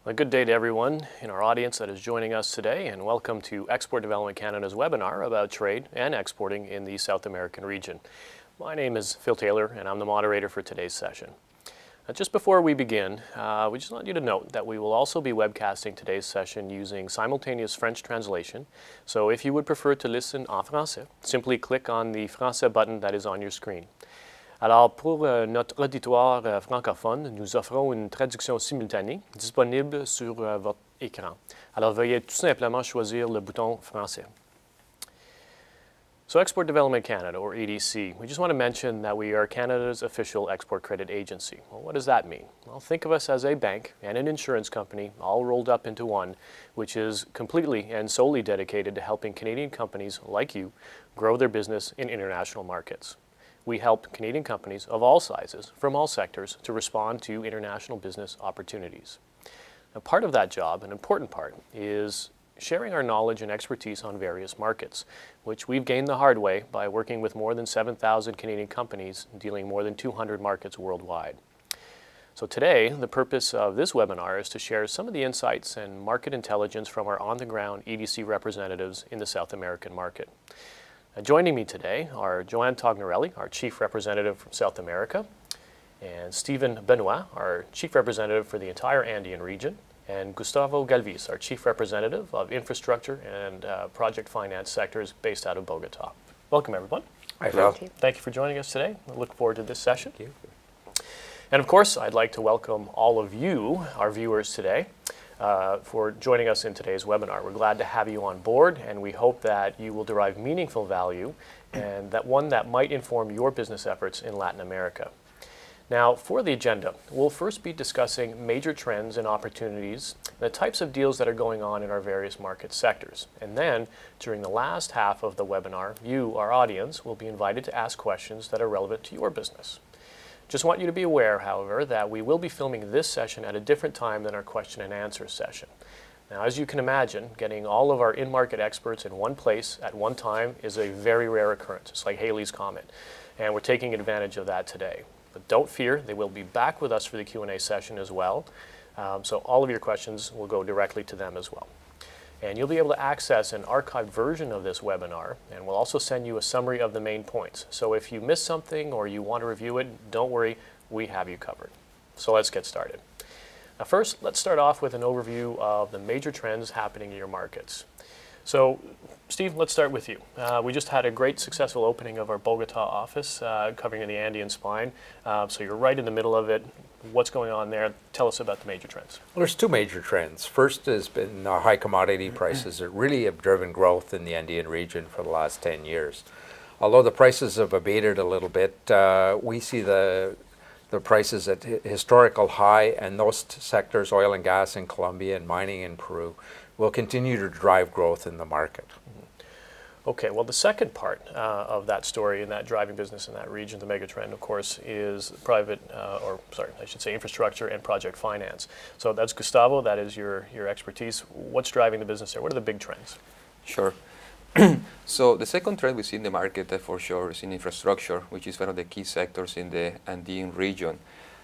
A good day to everyone in our audience that is joining us today, and welcome to Export Development Canada's webinar about trade and exporting in the South American region. My name is Phil Taylor, and I'm the moderator for today's session. Just before we begin, we just want you to note that we will also be webcasting today's session using simultaneous French translation. So if you would prefer to listen en français, simply click on the français button that is on your screen. Alors, pour notre auditoire francophone, nous offrons une traduction simultanée disponible sur votre écran. Alors, veuillez tout simplement choisir le bouton français. So Export Development Canada, or EDC, we just want to mention that we are Canada's official export credit agency. Well, what does that mean? Well, think of us as a bank and an insurance company all rolled up into one, which is completely and solely dedicated to helping Canadian companies like you grow their business in international markets. We help Canadian companies of all sizes, from all sectors, to respond to international business opportunities. Now, part of that job, an important part, is sharing our knowledge and expertise on various markets, which we've gained the hard way by working with more than 7,000 Canadian companies dealing more than 200 markets worldwide. So today, the purpose of this webinar is to share some of the insights and market intelligence from our on-the-ground EDC representatives in the South American market. Joining me today are Joanne Tognerelli, our Chief Representative from South America, and Stephen Benoit, our Chief Representative for the entire Andean region, and Gustavo Galvis, our Chief Representative of Infrastructure and Project Finance sectors based out of Bogota. Welcome, everyone. Hi, Phil. Thank you for joining us today. I look forward to this session. Thank you. And of course, I'd like to welcome all of you, our viewers today, for joining us in today's webinar. We're glad to have you on board, and we hope that you will derive meaningful value and that one that might inform your business efforts in Latin America. Now, for the agenda, we'll first be discussing major trends and opportunities, the types of deals that are going on in our various market sectors. And then, during the last half of the webinar, you, our audience, will be invited to ask questions that are relevant to your business. Just want you to be aware, however, that we will be filming this session at a different time than our question and answer session. Now, as you can imagine, getting all of our in-market experts in one place at one time is a very rare occurrence. It's like Halley's Comet, and we're taking advantage of that today. But don't fear, they will be back with us for the Q&A session as well, so all of your questions will go directly to them as well. And you'll be able to access an archived version of this webinar, and we'll also send you a summary of the main points. So if you missed something or you want to review it, don't worry, we have you covered. So let's get started. Now first, let's start off with an overview of the major trends happening in your markets. So Steve, let's start with you. We just had a great successful opening of our Bogota office covering the Andean spine. So you're right in the middle of it. What's going on there? Tell us about the major trends. Well, there's two major trends. First has been high commodity prices that really have driven growth in the Andean region for the last 10 years. Although the prices have abated a little bit, we see the prices at historical high, and those sectors, oil and gas in Colombia and mining in Peru, will continue to drive growth in the market. Okay, well, the second part of that story and that driving business in that region, the mega trend, of course, is private, infrastructure and project finance. So that's Gustavo, that is your expertise. What's driving the business there? What are the big trends? Sure. So the second trend we see in the market for sure is in infrastructure, which is one of the key sectors in the Andean region.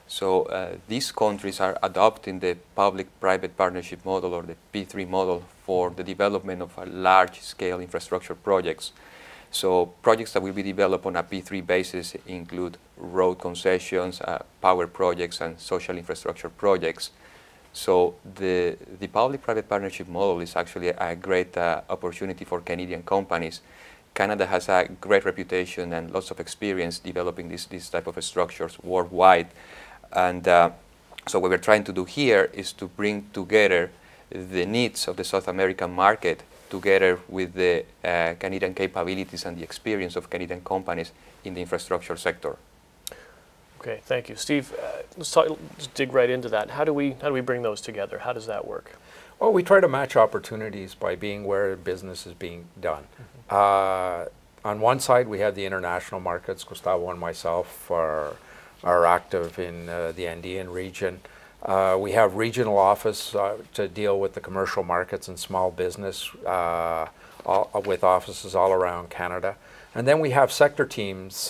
So these countries are adopting the public-private partnership model, or the P3 model, for the development of large-scale infrastructure projects. So projects that will be developed on a P3 basis include road concessions, power projects, and social infrastructure projects. So the public-private partnership model is actually a great opportunity for Canadian companies. Canada has a great reputation and lots of experience developing these type of structures worldwide. And so what we're trying to do here is to bring together the needs of the South American market together with the Canadian capabilities and the experience of Canadian companies in the infrastructure sector. Okay, thank you. Steve, let's dig right into that. How do we bring those together? How does that work? Well, we try to match opportunities by being where business is being done. On one side, we have the international markets. Gustavo and myself are active in the Andean region. We have regional office to deal with the commercial markets and small business with offices all around Canada. And then we have sector teams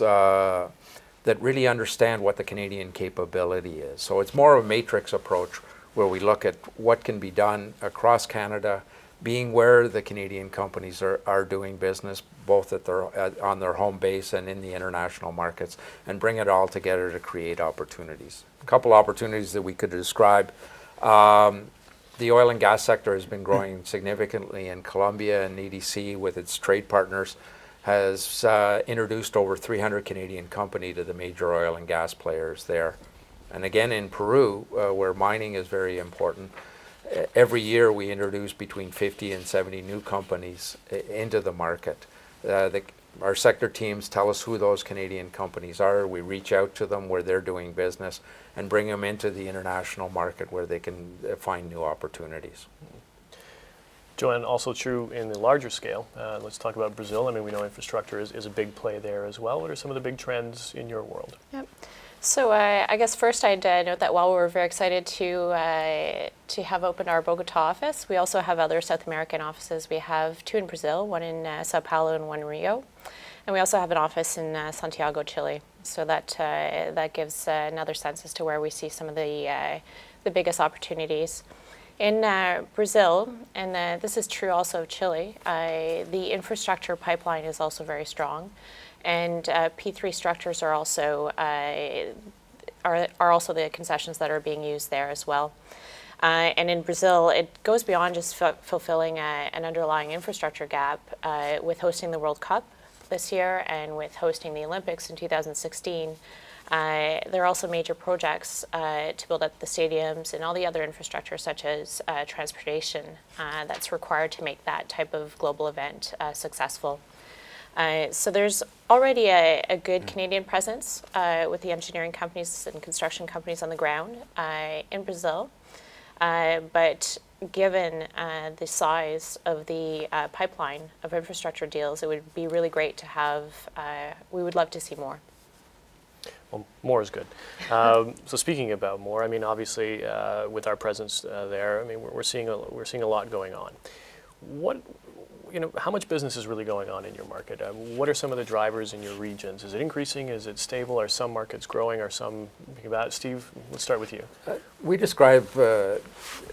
that really understand what the Canadian capability is. So it's more of a matrix approach where we look at what can be done across Canada, being where the Canadian companies are doing business, both at on their home base and in the international markets, and bring it all together to create opportunities. A couple opportunities that we could describe. The oil and gas sector has been growing significantly in Colombia, and EDC, with its trade partners, has introduced over 300 Canadian companies to the major oil and gas players there. And again, in Peru, where mining is very important, every year we introduce between 50 and 70 new companies into the market. Our sector teams tell us who those Canadian companies are. We reach out to them where they're doing business and bring them into the international market where they can find new opportunities. Joanne, also true in the larger scale. Let's talk about Brazil. I mean, we know infrastructure is a big play there as well. What are some of the big trends in your world? Yep. So I guess first I'd note that while we're very excited to have opened our Bogota office, we also have other South American offices. We have 2 in Brazil, 1 in Sao Paulo and 1 in Rio. And we also have an office in Santiago, Chile. So that gives another sense as to where we see some of the biggest opportunities. In Brazil, and this is true also of Chile, the infrastructure pipeline is also very strong. And P3 structures are also the concessions that are being used there as well. And in Brazil, it goes beyond just fulfilling an underlying infrastructure gap with hosting the World Cup this year and with hosting the Olympics in 2016. There are also major projects to build up the stadiums and all the other infrastructure, such as transportation, that's required to make that type of global event successful. So there's already a good Canadian presence with the engineering companies and construction companies on the ground in Brazil. But given the size of the pipeline of infrastructure deals, it would be really great to have, we would love to see more. Well, more is good. So speaking about more, I mean, obviously, with our presence there, I mean, we're seeing a lot going on. How much business is really going on in your market? What are some of the drivers in your regions? Is it increasing? Is it stable? Are some markets growing? Are some about? Steve, let's start with you. We describe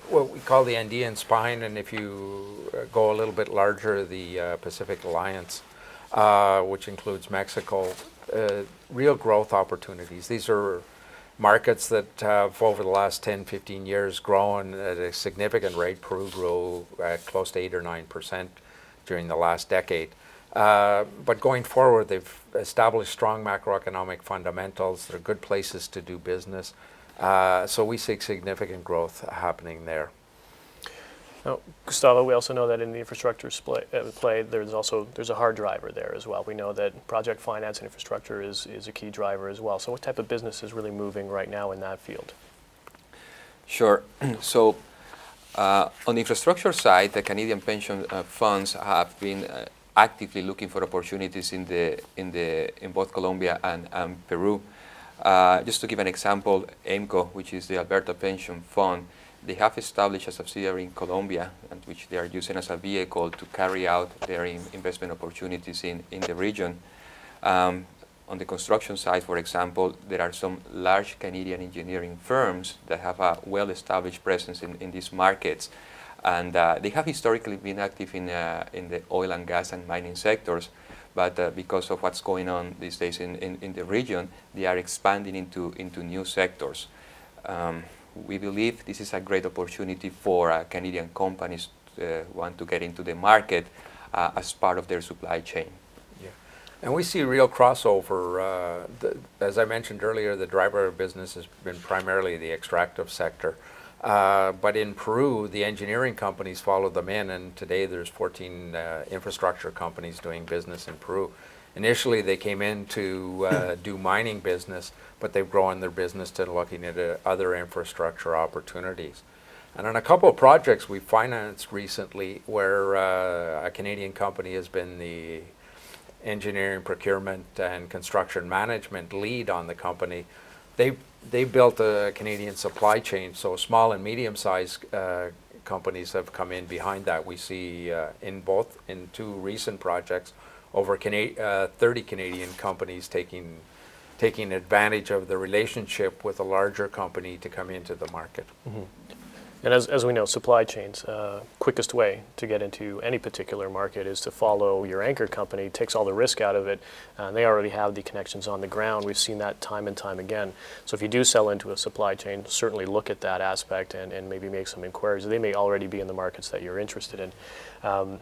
what we call the Andean spine, and if you go a little bit larger, the Pacific Alliance, which includes Mexico. Real growth opportunities. These are markets that have, over the last 10, 15 years, grown at a significant rate. Peru grew at close to 8 or 9% during the last decade. But going forward, they've established strong macroeconomic fundamentals. They're good places to do business. So we see significant growth happening there. Now, Gustavo, we also know that in the infrastructure play, there's a hard driver there as well. We know that project finance and infrastructure is a key driver as well. So what type of business is really moving right now in that field? Sure. So on the infrastructure side, the Canadian pension funds have been actively looking for opportunities in both Colombia and Peru. Just to give an example, AIMCO, which is the Alberta Pension Fund, they have established a subsidiary in Colombia, and which they are using as a vehicle to carry out their investment opportunities in the region. On the construction side, for example, there are some large Canadian engineering firms that have a well-established presence in these markets. And they have historically been active in the oil and gas and mining sectors. But because of what's going on these days in the region, they are expanding into new sectors. We believe this is a great opportunity for Canadian companies want to get into the market as part of their supply chain. Yeah, and we see real crossover. As I mentioned earlier, the driver of business has been primarily the extractive sector. But in Peru, the engineering companies follow them in, and today there's 14 infrastructure companies doing business in Peru. Initially, they came in to do mining business, but they've grown their business to looking at other infrastructure opportunities. And on a couple of projects we financed recently where a Canadian company has been the engineering, procurement, and construction management lead on the company, they built a Canadian supply chain, so small and medium-sized companies have come in behind that. We see in 2 recent projects, over 30 Canadian companies taking advantage of the relationship with a larger company to come into the market. Mm-hmm. And as we know, supply chains, quickest way to get into any particular market is to follow your anchor company, takes all the risk out of it, and they already have the connections on the ground. We've seen that time and time again. So if you do sell into a supply chain, certainly look at that aspect and maybe make some inquiries. They may already be in the markets that you're interested in.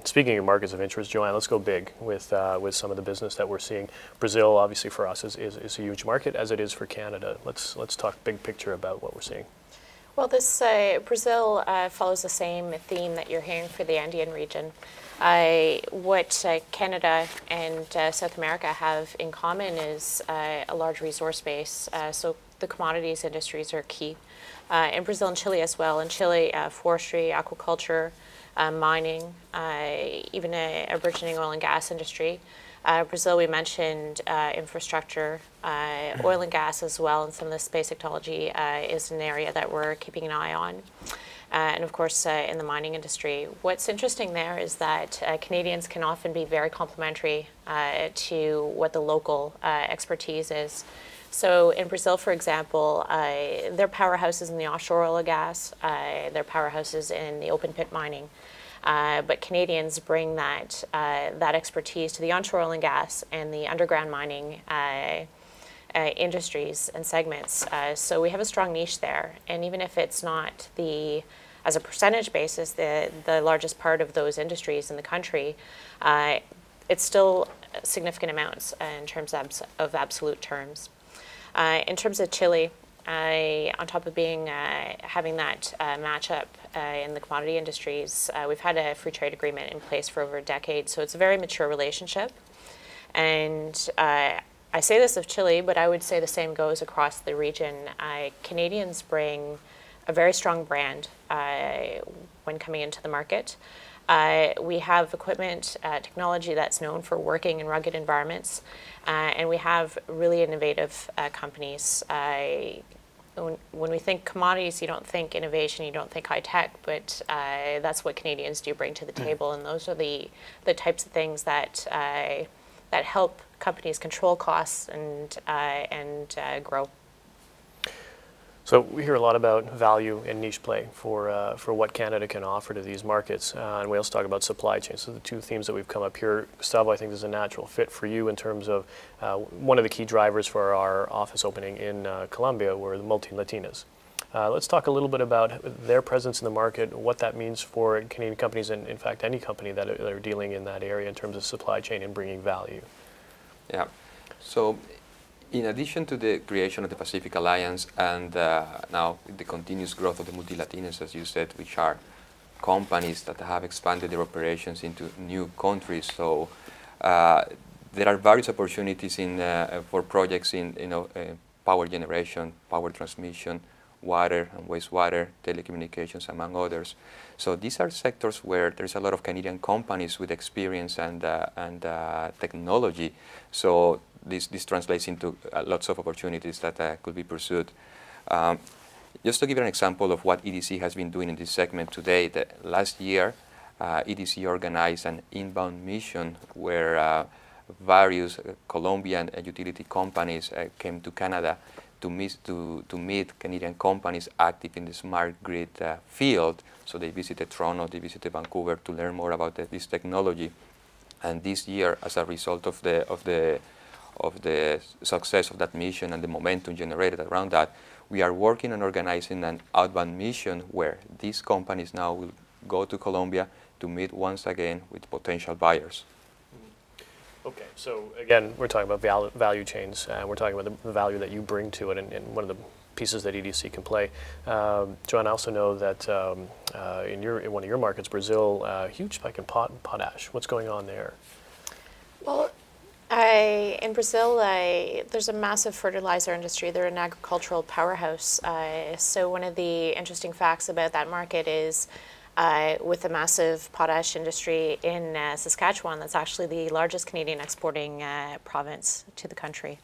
Speaking of markets of interest, Joanne, let's go big with some of the business that we're seeing. Brazil, obviously for us, is a huge market, as it is for Canada. Let's talk big picture about what we're seeing. Well, this Brazil follows the same theme that you're hearing for the Andean region. What Canada and South America have in common is a large resource base. So the commodities industries are key. In Brazil and Chile as well. In Chile, forestry, aquaculture, mining, even a burgeoning oil and gas industry. Brazil, we mentioned infrastructure, oil and gas as well, and some of the space technology is an area that we're keeping an eye on. And of course, in the mining industry. What's interesting there is that Canadians can often be very complementary to what the local expertise is. So in Brazil, for example, they're powerhouses in the offshore oil and gas, they're powerhouses in the open pit mining. But Canadians bring that expertise to the onshore oil and gas and the underground mining industries and segments. So we have a strong niche there. And even if it's not as a percentage basis, the largest part of those industries in the country, it's still significant amounts in terms of absolute terms. In terms of Chile, on top of having that matchup in the commodity industries, we've had a free trade agreement in place for over a decade, so it's a very mature relationship. And I say this of Chile, but I would say the same goes across the region. Canadians bring a very strong brand when coming into the market. We have equipment, technology that's known for working in rugged environments, and we have really innovative companies. When we think commodities, you don't think innovation, you don't think high tech, but that's what Canadians do bring to the table, and those are the types of things that help companies control costs and grow. So we hear a lot about value and niche play for what Canada can offer to these markets, and we also talk about supply chain. So the two themes that we've come up here, Gustavo, I think is a natural fit for you in terms of one of the key drivers for our office opening in Colombia were the multi-Latinas. Let's talk a little bit about their presence in the market, what that means for Canadian companies, and in fact any company that are dealing in that area in terms of supply chain and bringing value. Yeah. So in addition to the creation of the Pacific Alliance and now the continuous growth of the multi-Latinas, as you said, which are companies that have expanded their operations into new countries, so there are various opportunities for projects in power generation, power transmission, water and wastewater, telecommunications, among others. So these are sectors where there's a lot of Canadian companies with experience and technology. So this translates into lots of opportunities that could be pursued. Just to give you an example of what EDC has been doing in this segment today, last year EDC organized an inbound mission where various Colombian utility companies came to Canada to meet Canadian companies active in the smart grid field. So they visited Toronto, they visited Vancouver to learn more about this technology. And this year, as a result of the success of that mission and the momentum generated around that, we are working on organizing an outbound mission where these companies now will go to Colombia to meet once again with potential buyers. Okay, so again, we're talking about value chains, and we're talking about the value that you bring to it, and one of the pieces that EDC can play. Joanne, I also know that in one of your markets, Brazil, huge spike in potash. What's going on there? Well, in Brazil, there's a massive fertilizer industry. They're an agricultural powerhouse. So one of the interesting facts about that market is with a massive potash industry in Saskatchewan, that's actually the largest Canadian exporting province to the country.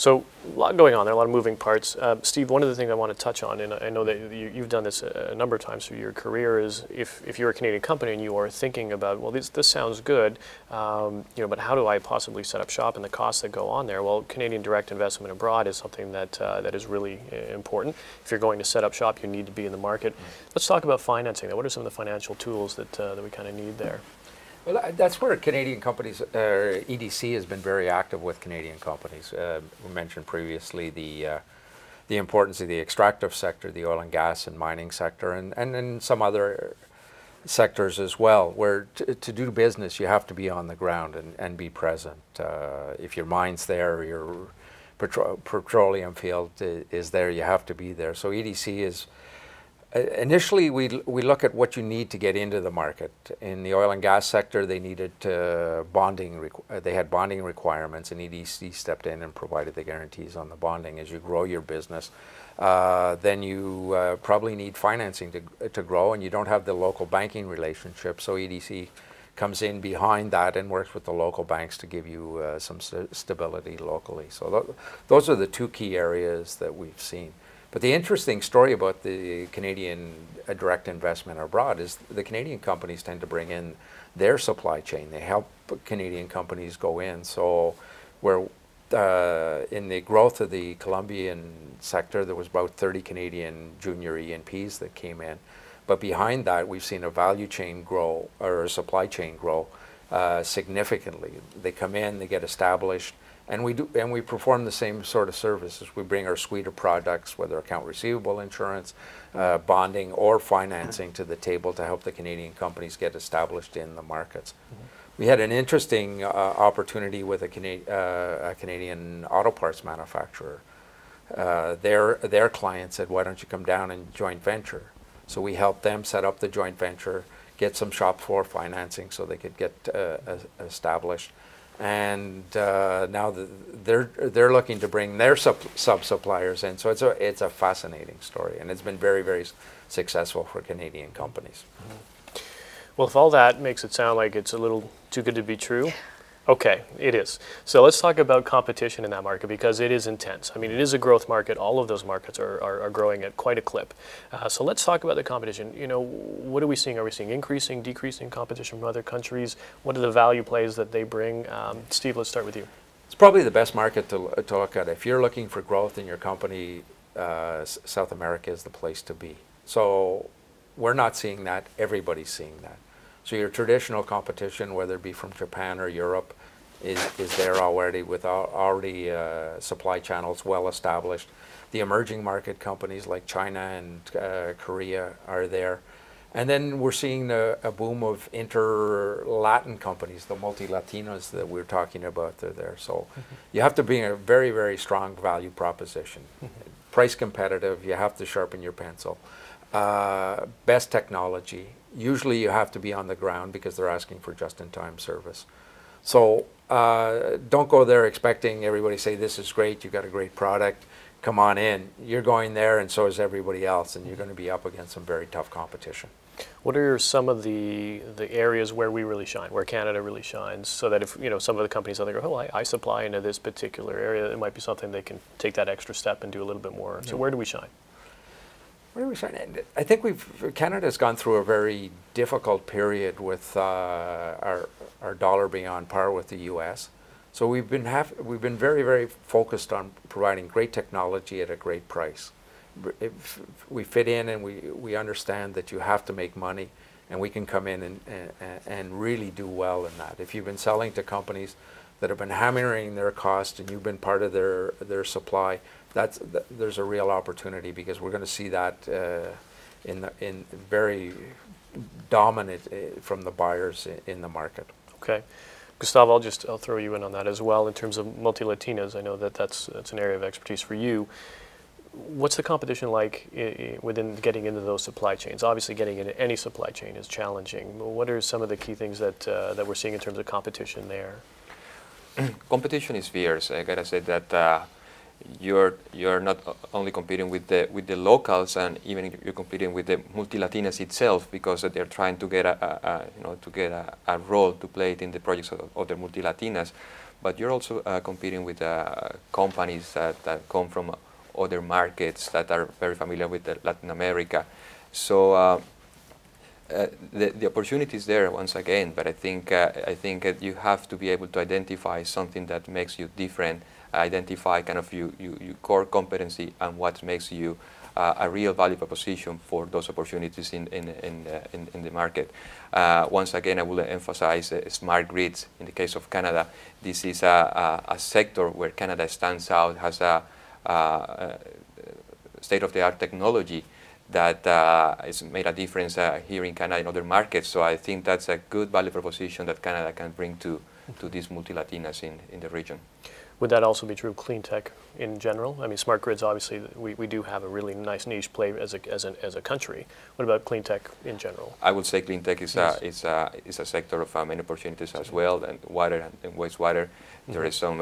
So a lot going on there, a lot of moving parts. Steve, one of the things I want to touch on, and I know that you've done this a number of times through your career, is if you're a Canadian company and you are thinking about, well, this sounds good, but how do I possibly set up shop and the costs that go on there? Well, Canadian direct investment abroad is something that that is really important. If you're going to set up shop, you need to be in the market. Let's talk about financing. What are some of the financial tools that we kind of need there? Well, that's where Canadian companies, EDC has been very active with Canadian companies. We mentioned previously the importance of the extractive sector, the oil and gas and mining sector, and in some other sectors as well, where to do business you have to be on the ground and be present. If your mine's there, your petroleum field is there, you have to be there. So EDC is, initially we look at what you need to get into the market. In the oil and gas sector, they needed bonding, they had bonding requirements, and EDC stepped in and provided the guarantees on the bonding. As you grow your business, then you probably need financing to grow, and you don't have the local banking relationship, so EDC comes in behind that and works with the local banks to give you some stability locally. So those are the two key areas that we've seen. But the interesting story about the Canadian direct investment abroad is the Canadian companies tend to bring in their supply chain. They help Canadian companies go in. So where in the growth of the Colombian sector, there was about 30 Canadian junior E&Ps that came in. But behind that, we've seen a value chain grow, or a supply chain grow significantly. They come in, they get established, and we perform the same sort of services. We bring our suite of products, whether account receivable insurance, bonding, or financing, to the table to help the Canadian companies get established in the markets. Mm-hmm. We had an interesting opportunity with a Canadian auto parts manufacturer. Their client said, "Why don't you come down and joint venture?" So we helped them set up the joint venture, get some shop floor financing so they could get established. And now they're looking to bring their sub-suppliers in. So it's a fascinating story, and it's been very, very successful for Canadian companies. Mm-hmm. Well, if all that makes it sound like it's a little too good to be true, okay, it is. So let's talk about competition in that market, because it is intense. I mean, it is a growth market. All of those markets are growing at quite a clip. So let's talk about the competition. You know, what are we seeing? Are we seeing increasing, decreasing competition from other countries? What are the value plays that they bring? Steve, let's start with you. It's probably the best market to look at. If you're looking for growth in your company, South America is the place to be. So we're not seeing that. Everybody's seeing that. So your traditional competition, whether it be from Japan or Europe, is there already, with already supply channels well established. The emerging market companies like China and Korea are there. And then we're seeing a boom of inter-Latin companies, the multi-Latinos that we're talking about, they're there. So you have to bring a very, very strong value proposition. Price competitive, you have to sharpen your pencil. Best technology. Usually you have to be on the ground because they're asking for just-in-time service. So don't go there expecting everybody to say, "This is great, you got a great product, come on in." You're going there, and so is everybody else, and you're going to be up against some very tough competition. What are some of the areas where we really shine, where Canada really shines, so that if some of the companies out there go, "Oh, I supply into this particular area," it might be something they can take that extra step and do a little bit more. So where do we shine? Where do we shine? I think Canada's gone through a very difficult period with our dollar being on par with the U.S. So we've been very, very focused on providing great technology at a great price. We fit in, and we understand that you have to make money, and we can come in and really do well in that. If you've been selling to companies that have been hammering their cost and you've been part of their supply, there's a real opportunity, because we're going to see that in very dominant from the buyers in the market. Okay. Gustavo, I'll throw you in on that as well. In terms of multi-Latinas, I know that's an area of expertise for you. What's the competition like within getting into those supply chains? Obviously, getting into any supply chain is challenging. What are some of the key things that we're seeing in terms of competition there? Competition is fierce. I gotta say that you're not only competing with the locals, and even you're competing with the multi-Latinas itself, because they're trying to get a role to play it in the projects of the multi-Latinas. but you're also competing with companies that come from other markets that are very familiar with Latin America. So the opportunity is there once again, but I think you have to be able to identify something that makes you different, identify kind of your core competency and what makes you a real value proposition for those opportunities in the market. Once again, I will emphasize smart grids. In the case of Canada, this is a sector where Canada stands out, has a state-of-the-art technology that has made a difference here in Canada and other markets. So I think that's a good value proposition that Canada can bring to these multi-Latinas in the region. Would that also be true of clean tech in general? I mean, smart grids, obviously, we do have a really nice niche play as a country. What about clean tech in general? I would say clean tech is a sector of many opportunities as well, and water and wastewater. There is some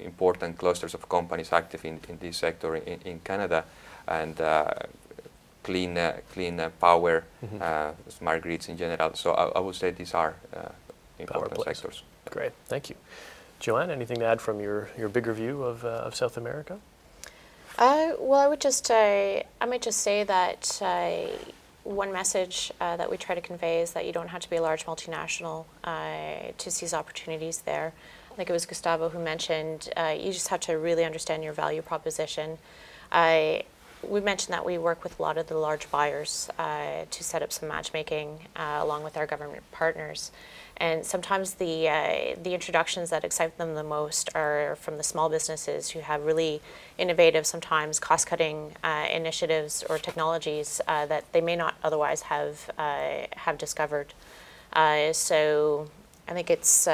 important clusters of companies active in this sector in Canada, and clean power, smart grids in general. So I would say these are important sectors. Great, thank you. Joanne, anything to add from your bigger view of South America? Well, I might just say that one message that we try to convey is that you don't have to be a large multinational to seize opportunities there. I think it was Gustavo who mentioned you just have to really understand your value proposition. We mentioned that we work with a lot of the large buyers to set up some matchmaking along with our government partners. And sometimes the introductions that excite them the most are from the small businesses who have really innovative, sometimes cost-cutting initiatives or technologies that they may not otherwise have discovered. So I think it's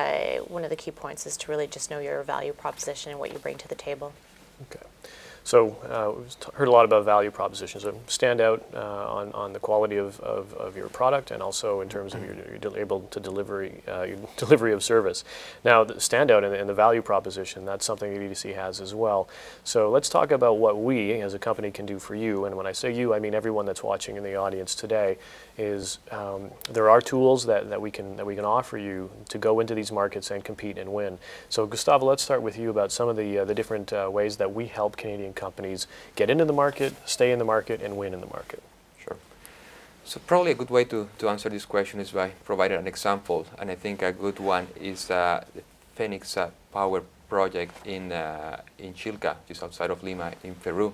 one of the key points is to really just know your value proposition and what you bring to the table. Okay. So we've heard a lot about value propositions. So stand out on the quality of your product and also in terms of your able to delivery of service. Now, the standout in the value proposition, that's something that EDC has as well. So let's talk about what we as a company can do for you. And when I say you, I mean everyone that's watching in the audience today. Is there are tools that we can offer you to go into these markets and compete and win. So Gustavo, let's start with you about some of the different ways that we help Canadian companies get into the market, stay in the market, and win in the market. Sure. So probably a good way to answer this question is by providing an example, and I think a good one is the Phoenix Power project in Chilca, just outside of Lima in Peru.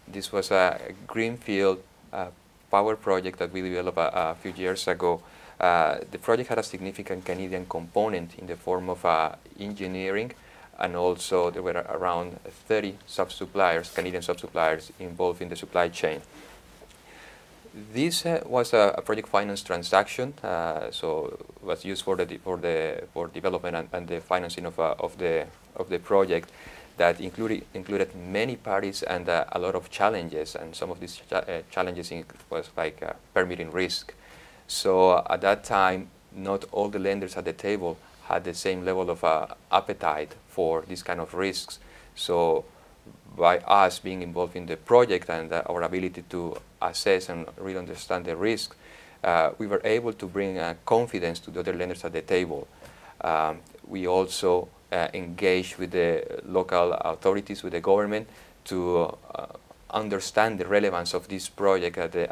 This was a greenfield power project that we developed a few years ago. The project had a significant Canadian component in the form of engineering, and also there were around 30 sub-suppliers, Canadian sub-suppliers involved in the supply chain. This was a project finance transaction, so it was used for development and the financing of the project. That included many parties and a lot of challenges, and some of these challenges was like permitting risk. So at that time, not all the lenders at the table had the same level of appetite for these kind of risks. So by us being involved in the project and our ability to assess and really understand the risk, we were able to bring confidence to the other lenders at the table. We also engage with the local authorities, with the government, to understand the relevance of this project at the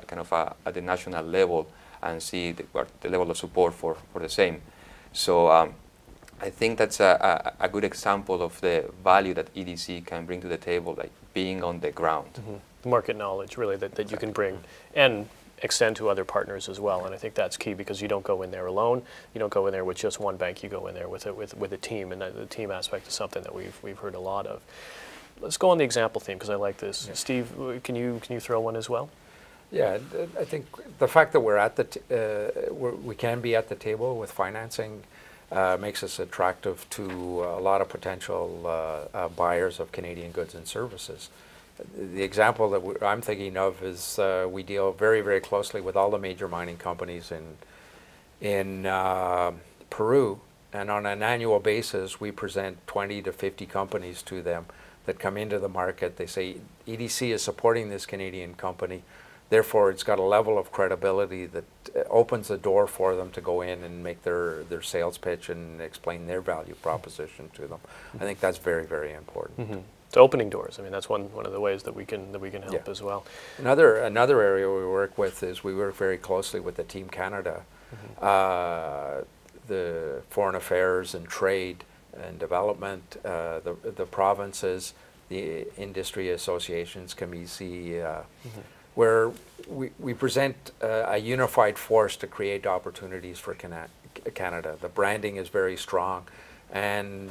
at the national level and see the level of support for the same. So I think that's a good example of the value that EDC can bring to the table, like being on the ground. Mm-hmm. Market knowledge, really, that you can bring and extend to other partners as well, and I think that's key because you don't go in there alone. You don't go in there with just one bank. You go in there with a team, and the team aspect is something that we've heard a lot of. Let's go on the example theme because I like this. Yeah. Steve, can you throw one as well? Yeah, I think the fact that we're at we can be at the table with financing makes us attractive to a lot of potential buyers of Canadian goods and services. The example that I'm thinking of is we deal very, very closely with all the major mining companies in Peru, and on an annual basis we present 20 to 50 companies to them that come into the market. They say, EDC is supporting this Canadian company. Therefore, it's got a level of credibility that opens the door for them to go in and make their sales pitch and explain their value proposition to them. I think that's very, very important. It's opening doors. I mean, that's one of the ways that we can help as well. Another area we work with is we work very closely with the Team Canada, the Foreign Affairs and Trade and Development, the provinces, the industry associations, CAMISI, where we present a unified force to create opportunities for Canada. The branding is very strong, and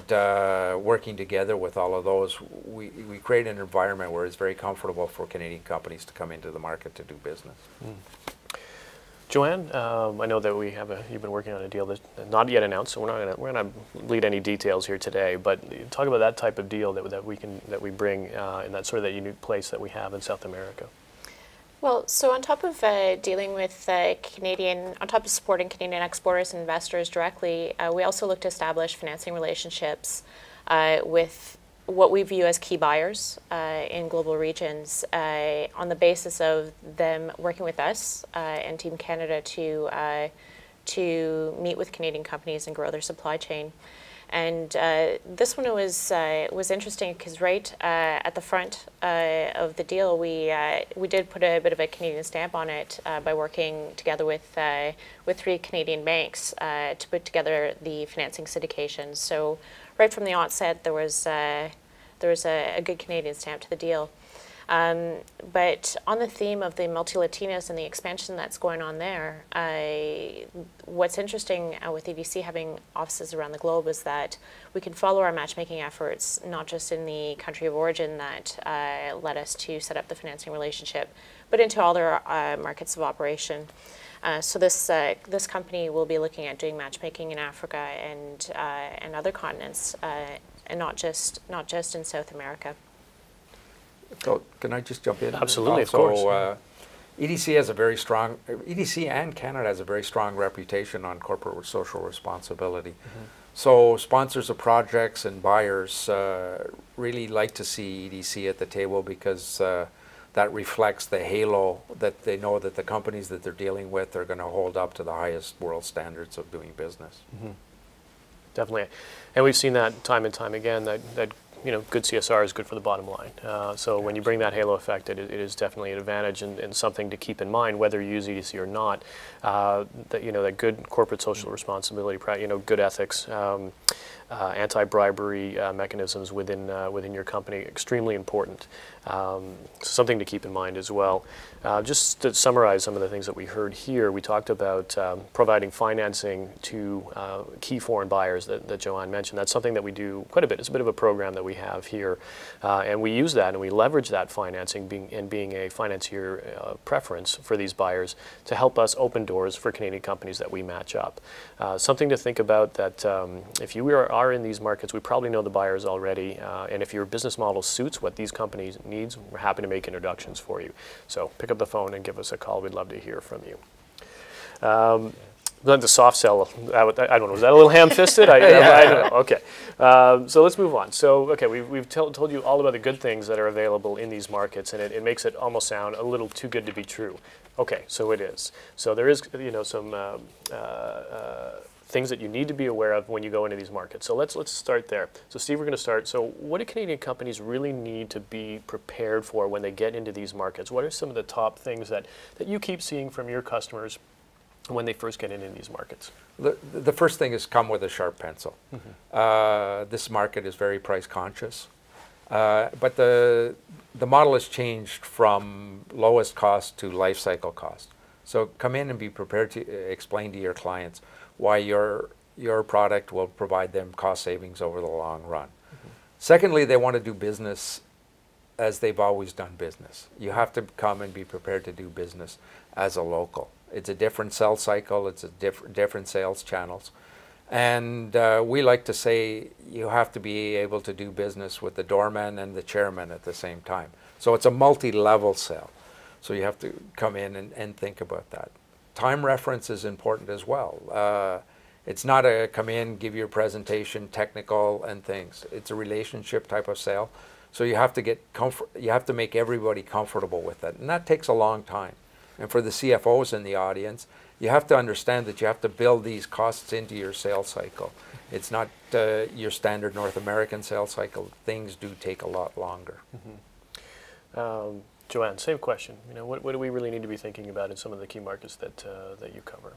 working together with all of those, we create an environment where it's very comfortable for Canadian companies to come into the market to do business. Joanne, I know that you've been working on a deal that's not yet announced, so we're not gonna lead any details here today. But talk about that type of deal that we bring in that sort of that unique place that we have in South America. Well, so on top of dealing with on top of supporting Canadian exporters and investors directly, we also look to establish financing relationships with what we view as key buyers in global regions on the basis of them working with us and Team Canada to meet with Canadian companies and grow their supply chain. And this one was interesting because right at the front of the deal, we did put a bit of a Canadian stamp on it by working together with 3 Canadian banks to put together the financing syndication. So right from the onset, there was a good Canadian stamp to the deal. But on the theme of the multi-Latinas and the expansion that's going on there, what's interesting with EDC having offices around the globe is that we can follow our matchmaking efforts, not just in the country of origin that led us to set up the financing relationship, but into all their markets of operation. So this company will be looking at doing matchmaking in Africa and other continents, and not just in South America. So can I just jump in? Absolutely, of course. EDC has a very strong, EDC and Canada has a very strong reputation on corporate social responsibility. So sponsors of projects and buyers really like to see EDC at the table because that reflects the halo that they know that the companies that they're dealing with are going to hold up to the highest world standards of doing business. Definitely. And we've seen that time and time again, that good CSR is good for the bottom line. So when you bring that halo effect, it is definitely an advantage and something to keep in mind, whether you use EDC or not. That good corporate social responsibility, good ethics, anti-bribery mechanisms within your company, extremely important. Something to keep in mind as well. Just to summarize some of the things that we heard here, we talked about providing financing to key foreign buyers that Joanne mentioned. That's something that we do quite a bit. It's a bit of a program that we have here, and we use that and we leverage that financing being a financier preference for these buyers to help us open doors for Canadian companies that we match up. Something to think about that if you are in these markets, we probably know the buyers already, and if your business model suits what these companies needs, we're happy to make introductions for you. So pick up the phone and give us a call. We'd love to hear from you. The soft sell, I don't know, was that a little ham-fisted? I don't know. Okay, so let's move on. So, okay, we've told you all about the good things that are available in these markets, and it makes it almost sound a little too good to be true. Okay, so it is. So there is, some things that you need to be aware of when you go into these markets. So let's start there. So Steve, we're going to start. So what do Canadian companies really need to be prepared for when they get into these markets? What are some of the top things that you keep seeing from your customers when they first get into these markets? The first thing is come with a sharp pencil. This market is very price conscious, but the model has changed from lowest cost to life cycle cost. So come in and be prepared to explain to your clients why your product will provide them cost savings over the long run. Secondly, they want to do business as they've always done business. You have to come and be prepared to do business as a local. It's a different sales cycle, it's a different sales channels. And we like to say you have to be able to do business with the doorman and the chairman at the same time. So it's a multi-level sale. So you have to come in and think about that. Time reference is important as well. It's not a come in, give your presentation, technical and things. It's a relationship type of sale. So you have to get you have to make everybody comfortable with that. And that takes a long time. And for the CFOs in the audience, you have to understand that you have to build these costs into your sales cycle. It's not your standard North American sales cycle. Things do take a lot longer. Joanne, same question. You know, what do we really need to be thinking about in some of the key markets that you cover?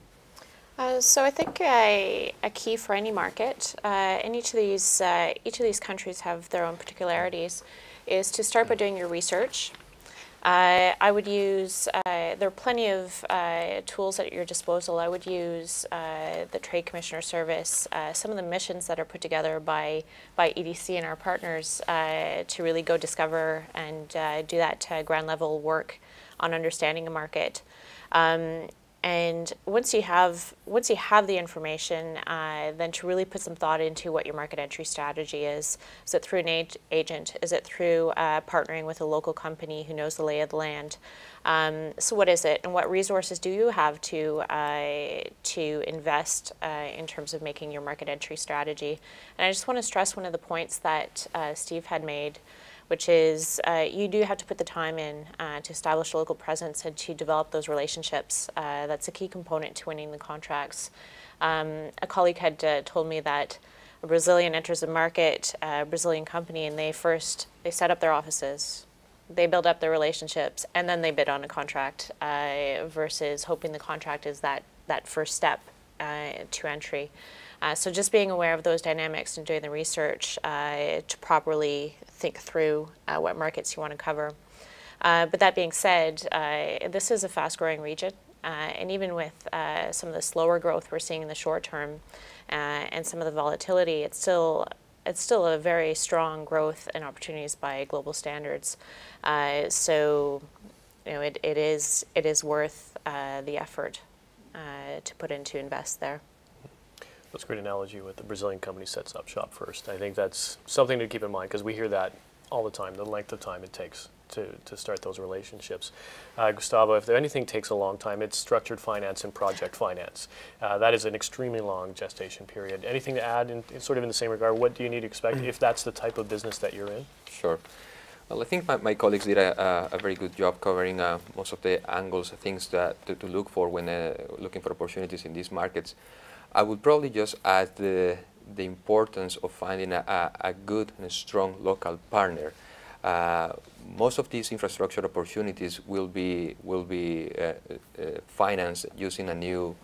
So I think a key for any market, and each of these countries have their own particularities, is to start by doing your research. I would use, there are plenty of tools at your disposal. I would use the Trade Commissioner Service, some of the missions that are put together by EDC and our partners to really go discover and do that ground level work on understanding a market. And once you have the information, then to really put some thought into what your market entry strategy is. Is it through an agent? Is it through partnering with a local company who knows the lay of the land? So what is it, and what resources do you have to invest in terms of making your market entry strategy? And I just want to stress one of the points that Steve had made, which is you do have to put the time in to establish a local presence and to develop those relationships. That's a key component to winning the contracts. A colleague had told me that a Brazilian enters a market, a Brazilian company, and they set up their offices, they build up their relationships, and then they bid on a contract versus hoping the contract is that first step to entry. So just being aware of those dynamics and doing the research to properly think through what markets you want to cover. But that being said, this is a fast-growing region, and even with some of the slower growth we're seeing in the short term and some of the volatility, it's still a very strong growth and opportunities by global standards. So, you know, it is worth the effort to put in to invest there. That's a great analogy with the Brazilian company sets up shop first. I think that's something to keep in mind because we hear that all the time, the length of time it takes to start those relationships. Gustavo, if anything takes a long time, it's structured finance and project finance. That is an extremely long gestation period. Anything to add in sort of in the same regard? What do you need to expect if that's the type of business that you're in? Sure. Well, I think my colleagues did a very good job covering most of the angles, things to look for when looking for opportunities in these markets. I would probably just add the importance of finding a good and strong local partner. Most of these infrastructure opportunities will be financed using a new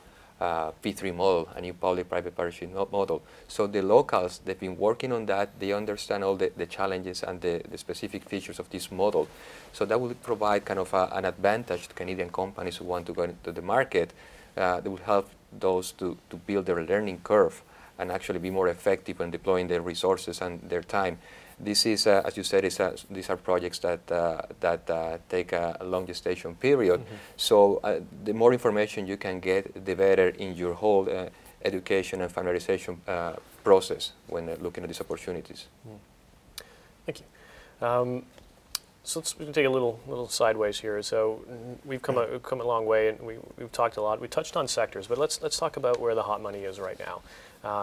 P3 model, a new public-private partnership model. So the locals, they've been working on that. They understand all the challenges and the specific features of this model. So that will provide kind of an advantage to Canadian companies who want to go into the market. That will help those to build their learning curve and actually be more effective when deploying their resources and their time. This is, as you said, these are projects that take a long gestation period. Mm-hmm. So the more information you can get, the better in your whole education and familiarization process when looking at these opportunities. Mm. Thank you. So we can take a little sideways here. So we've come a long way, and we've talked a lot. We touched on sectors, but let's talk about where the hot money is right now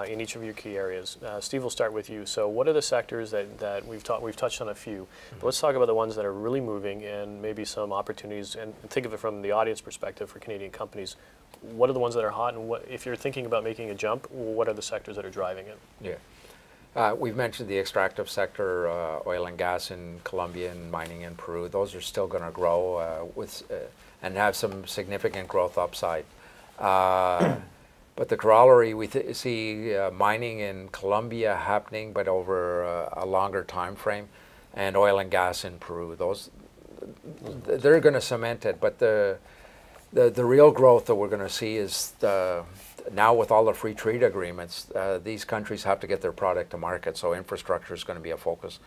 in each of your key areas. Steve, we'll start with you. So what are the sectors that we've touched on a few, but let's talk about the ones that are really moving and maybe some opportunities. And think of it from the audience perspective for Canadian companies. What are the ones that are hot, and if you're thinking about making a jump, what are the sectors that are driving it? Yeah. We've mentioned the extractive sector, oil and gas in Colombia and mining in Peru. Those are still going to grow and have some significant growth upside. But the corollary, we see mining in Colombia happening, but over a longer time frame, and oil and gas in Peru. They're going to cement it, but the real growth that we're going to see is now with all the free trade agreements, these countries have to get their product to market, so infrastructure is going to be a focus,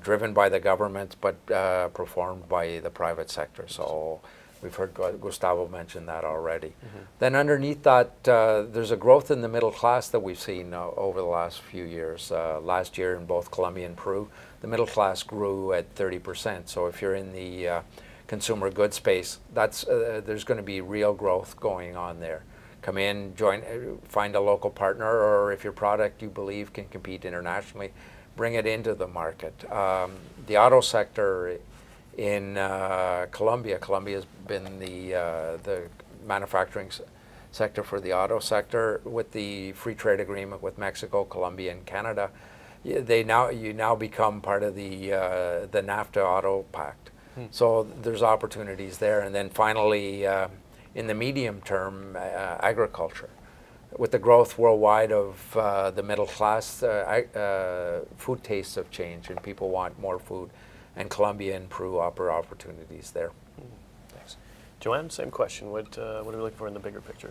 driven by the government, but performed by the private sector. So we've heard Gustavo mention that already. Mm-hmm. Then underneath that, there's a growth in the middle class that we've seen over the last few years. Last year in both Colombia and Peru, the middle class grew at 30%. So if you're in the consumer goods space, there's going to be real growth going on there. Come in, join, find a local partner, or if your product you believe can compete internationally, bring it into the market. The auto sector in Colombia. Colombia has been the manufacturing sector for the auto sector. With the free trade agreement with Mexico, Colombia, and Canada, you now become part of the NAFTA Auto Pact. So there's opportunities there. And then finally, in the medium term, agriculture. With the growth worldwide of the middle class, food tastes have changed and people want more food. And Colombia and Peru offer opportunities there. Thanks. Joanne, same question. What are we looking for in the bigger picture?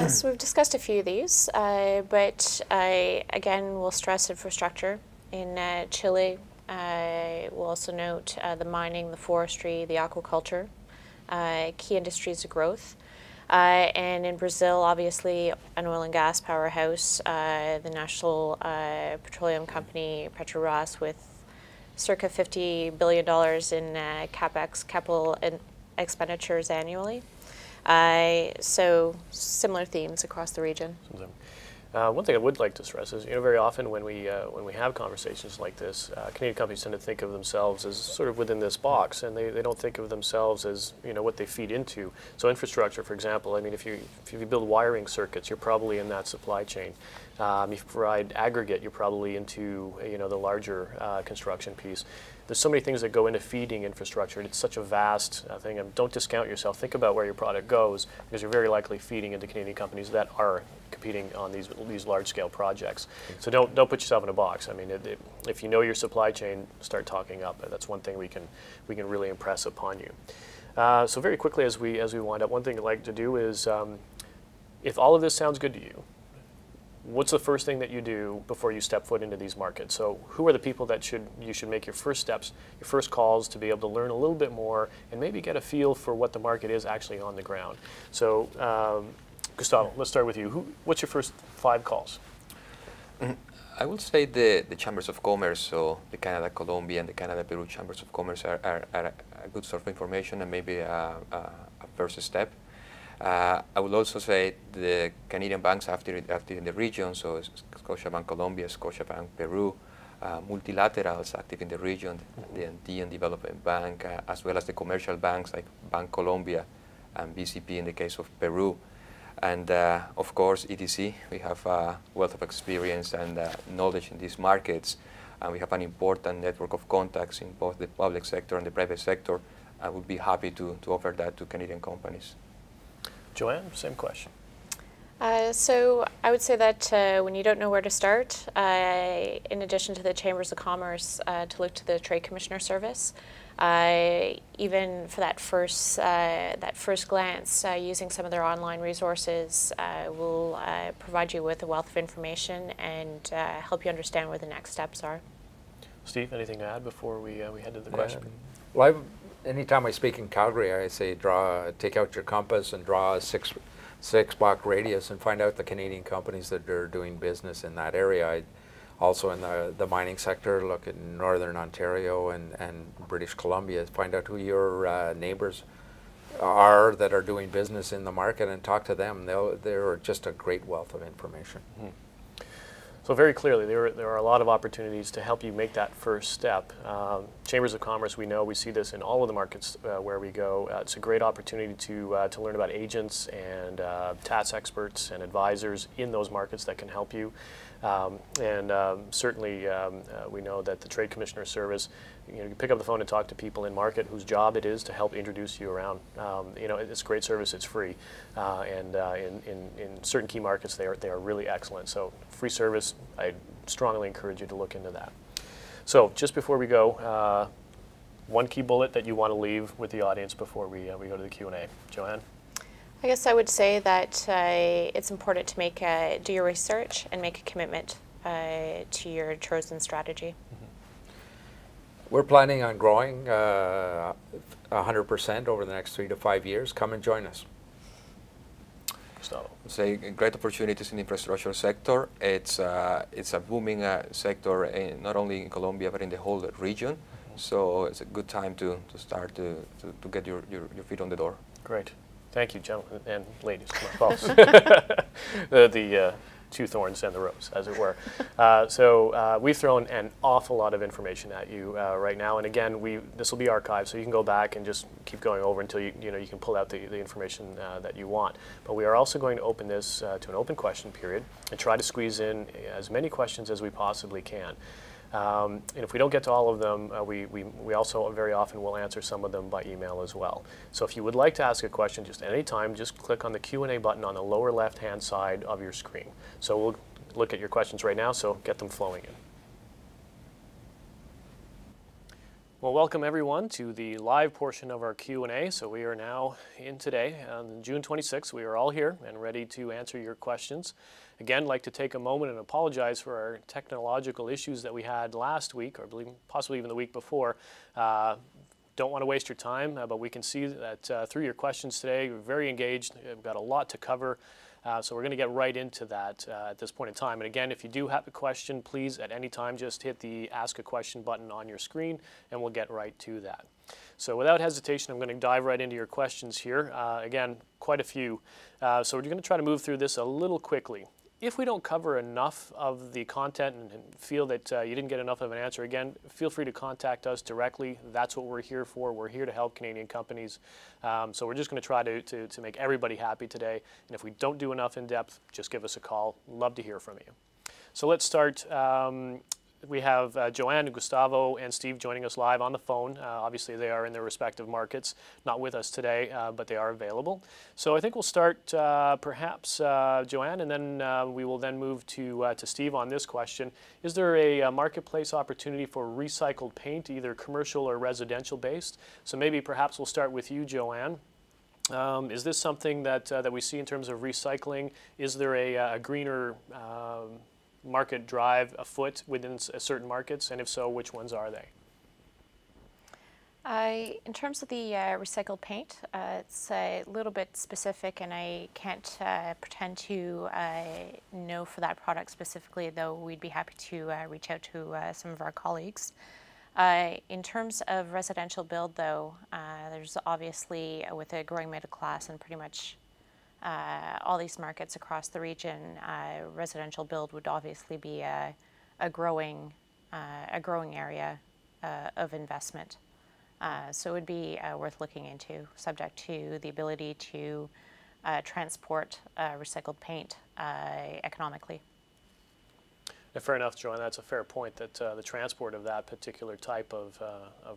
So we've discussed a few of these, but again, we'll stress infrastructure. In Chile, we'll also note the mining, the forestry, the aquaculture, key industries of growth. And in Brazil, obviously, an oil and gas powerhouse, the national petroleum company Petrobras, with circa $50 billion in CapEx, capital expenditures annually. So similar themes across the region. One thing I would like to stress is, very often when we have conversations like this, Canadian companies tend to think of themselves as sort of within this box, and they don't think of themselves as what they feed into. So infrastructure, for example, I mean, if you build wiring circuits, you're probably in that supply chain. If you provide aggregate, you're probably into the larger construction piece. There's so many things that go into feeding infrastructure, and it's such a vast thing. And don't discount yourself. Think about where your product goes, because you're very likely feeding into Canadian companies that are competing on these large-scale projects. So don't put yourself in a box. I mean, if you know your supply chain, start talking up. That's one thing we can really impress upon you. So very quickly as we wind up, one thing I'd like to do is, if all of this sounds good to you, what's the first thing that you do before you step foot into these markets? So who are the people that you should make your first steps, your first calls to be able to learn a little bit more and maybe get a feel for what the market is actually on the ground? So Gustavo, let's start with you. What's your first 5 calls? I would say the chambers of commerce, so the Canada, Colombia, and the Canada, Peru chambers of commerce are a good source of information and maybe a first step. I would also say the Canadian banks active in the region, so Scotiabank Colombia, Scotiabank Peru, multilaterals active in the region, the Andean Development Bank, as well as the commercial banks like Bank Colombia and BCP in the case of Peru. And of course, EDC, we have a wealth of experience and knowledge in these markets, and we have an important network of contacts in both the public sector and the private sector. I would be happy to offer that to Canadian companies. Joanne, same question. So I would say that when you don't know where to start, in addition to the Chambers of Commerce, to look to the Trade Commissioner Service. Even for that first glance, using some of their online resources will provide you with a wealth of information and help you understand where the next steps are. Steve, anything to add before we head to the question? Well, anytime I speak in Calgary, I say take out your compass and draw a six-block radius and find out the Canadian companies that are doing business in that area. Also in the mining sector, look at Northern Ontario and British Columbia, find out who your neighbors are that are doing business in the market and talk to them. They're just a great wealth of information. Mm-hmm. So very clearly, there are a lot of opportunities to help you make that first step. Chambers of Commerce, we see this in all of the markets where we go. It's a great opportunity to learn about agents and tax experts and advisors in those markets that can help you. Certainly, we know that the Trade Commissioner Service, you pick up the phone and talk to people in market whose job it is to help introduce you around. It's a great service, it's free, and in certain key markets they are really excellent. So free service, I strongly encourage you to look into that. So just before we go, one key bullet that you want to leave with the audience before we go to the Q&A. Joanne? I guess I would say that it's important to do your research and make a commitment to your chosen strategy. Mm-hmm. We're planning on growing 100% over the next 3 to 5 years. Come and join us. Gustavo. Say great opportunities in the infrastructure sector. It's a booming sector not only in Colombia but in the whole region. Mm-hmm. So it's a good time to start to get your feet on the door. Great. Thank you, gentlemen and ladies. Come on, false. two thorns and the rose, as it were. We've thrown an awful lot of information at you right now, and again, this will be archived, so you can go back and just keep going over until you can pull out the information that you want. But we are also going to open this to an open question period and try to squeeze in as many questions as we possibly can. And if we don't get to all of them, we also very often will answer some of them by email as well. So if you would like to ask a question just any time, just click on the Q&A button on the lower left-hand side of your screen. So we'll look at your questions right now, so get them flowing in. Well, welcome everyone to the live portion of our Q&A. So we are now in today, on June 26th. We are all here and ready to answer your questions. Again, I'd like to take a moment and apologize for our technological issues that we had last week, or possibly even the week before. Don't want to waste your time, but we can see that through your questions today, we're very engaged. We've got a lot to cover, so we're going to get right into that at this point in time. And again, if you do have a question, please at any time just hit the Ask a Question button on your screen, and we'll get right to that. So without hesitation, I'm going to dive right into your questions here. Again, quite a few. So we're going to try to move through this a little quickly. If we don't cover enough of the content and feel that you didn't get enough of an answer, again, feel free to contact us directly. That's what we're here for. We're here to help Canadian companies. So we're just going to try to make everybody happy today. And if we don't do enough in depth, just give us a call. Love to hear from you. So let's start. We have Joanne, Gustavo, and Steve joining us live on the phone. Obviously, they are in their respective markets, not with us today, but they are available. So I think we'll start perhaps Joanne, and then we will then move to Steve on this question. Is there a marketplace opportunity for recycled paint, either commercial or residential based? So maybe perhaps we'll start with you, Joanne. Is this something that we see in terms of recycling? Is there a greener market drive afoot within certain markets, and if so, which ones are they? In terms of the recycled paint, it's a little bit specific, and I can't pretend to know for that product specifically, though we'd be happy to reach out to some of our colleagues. In terms of residential build, though, there's obviously, with a growing middle class and pretty much all these markets across the region, residential build would obviously be a growing area of investment. So it would be worth looking into, subject to the ability to transport recycled paint economically. Fair enough, Joanne. That's a fair point, that the transport of that particular type of